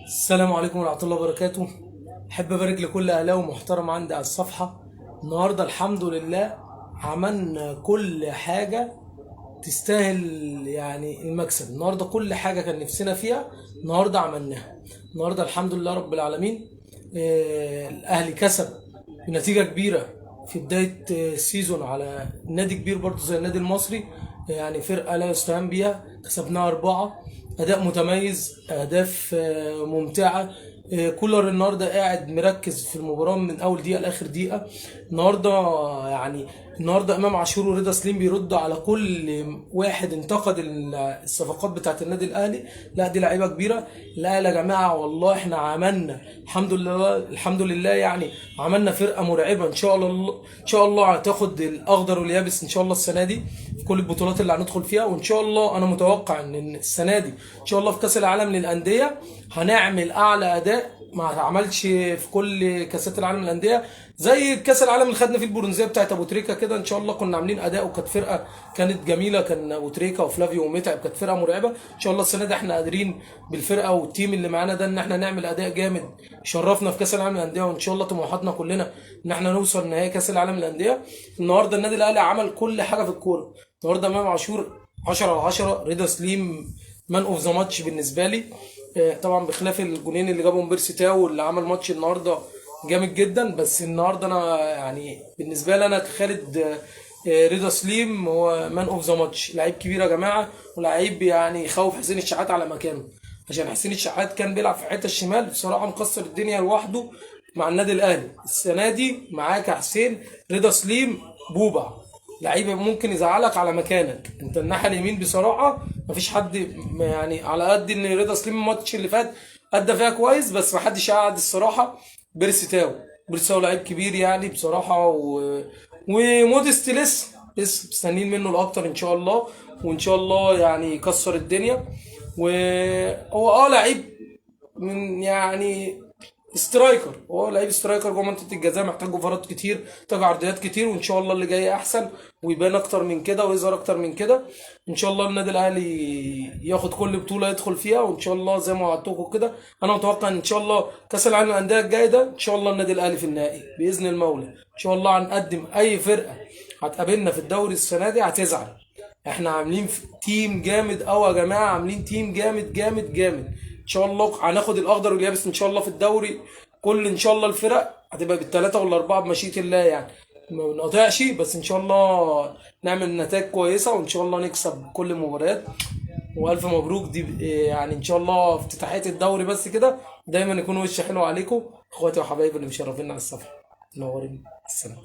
السلام عليكم ورحمة الله وبركاته. أحب أبارك لكل أهلاوي محترم عندي على الصفحة. النهاردة الحمد لله عملنا كل حاجة تستاهل، يعني المكسب. النهاردة كل حاجة كان نفسنا فيها النهاردة عملناها. النهاردة الحمد لله رب العالمين. الأهلي كسب بنتيجة كبيرة في بداية السيزون على نادي كبير برضه زي النادي المصري، يعني فرقة لا يستهان بيها. كسبناها أربعة، أداء متميز، أهداف ممتعة. كولر النهارده قاعد مركز في المباراة من أول دقيقة لآخر دقيقة. النهارده يعني النهارده إمام عاشور ورضا سليم بيردوا على كل واحد انتقد الصفقات بتاعت النادي الأهلي. لا دي لعيبة كبيرة. لا يا جماعة والله احنا عملنا الحمد لله الحمد لله، يعني عملنا فرقة مرعبة. إن شاء الله إن شاء الله هتاخد الأخضر واليابس إن شاء الله السنة دي في كل البطولات اللي هندخل فيها. وإن شاء الله أنا متوقع إن السنة دي إن شاء الله في كأس العالم للأندية هنعمل أعلى أداء ما عملش في كل كاسات العالم للانديه، زي كاس العالم اللي خدنا فيه البرونزيه بتاعت ابو تريكه كده. ان شاء الله كنا عاملين اداء وكانت فرقه كانت جميله، كان ابو تريكه وفلافيو ومتعب، كانت فرقه مرعبه. ان شاء الله السنه دي احنا قادرين بالفرقه والتيم اللي معانا ده ان احنا نعمل اداء جامد يشرفنا في كاس العالم للانديه. وان شاء الله طموحاتنا كلنا ان احنا نوصل نهائي كاس العالم للانديه. النهارده النادي الاهلي عمل كل حاجه في الكوره. النهارده امام عاشور 10 على 10، رضا سليم مان اوف ذا ماتش بالنسبه لي. طبعا بخلاف الجونين اللي جابهم بيرسي تاو اللي عمل ماتش النهارده جامد جدا. بس النهارده انا يعني بالنسبه لي انا كخالد، رضا سليم هو مان اوف ذا ماتش. لعيب كبير يا جماعه، ولعيب يعني يخوف حسين الشحات على مكانه، عشان حسين الشحات كان بيلعب في الحته الشمال بصراحه مكسر الدنيا لوحده مع النادي الاهلي. السنه دي معاك يا حسين رضا سليم بوبع، لعيبه ممكن يزعلك على مكانك انت الناحيه اليمين. بصراحه مفيش حد يعني على قد ان رضا سليم الماتش اللي فات ادى فيها كويس، بس ما حدش قعد الصراحه. بيرسي تاو لعيب كبير يعني بصراحه وموديست لسه مستنيين منه الاكتر ان شاء الله. وان شاء الله يعني يكسر الدنيا. وهو لعيب من يعني سترايكر، هو لعيب سترايكر جوه منطقه الجزاء، محتاج اوفرات كتير، محتاج عرضيات كتير. وان شاء الله اللي جاي احسن ويبان اكتر من كده ويظهر اكتر من كده. ان شاء الله النادي الاهلي ياخد كل بطوله يدخل فيها. وان شاء الله زي ما وعدتكم كده انا متوقع ان شاء الله كاس العالم للانديه الجاي ده ان شاء الله النادي الاهلي في النهائي باذن المولى. ان شاء الله هنقدم اي فرقه هتقابلنا في الدوري السنه دي هتزعل. احنا عاملين تيم جامد قوي يا جماعه، عاملين تيم جامد جامد جامد. ان شاء الله هناخد الاخضر واليابس ان شاء الله في الدوري. كل ان شاء الله الفرق هتبقى بالثلاثه والاربعه بمشيئه الله، يعني ما بنقطعش، بس ان شاء الله نعمل نتائج كويسه وان شاء الله نكسب كل المباريات. والف مبروك دي، يعني ان شاء الله افتتاحيه الدوري بس كده دايما يكون وش حلو عليكم اخواتي وحبايبي اللي مشرفين على الصفحه. منورين. السلام.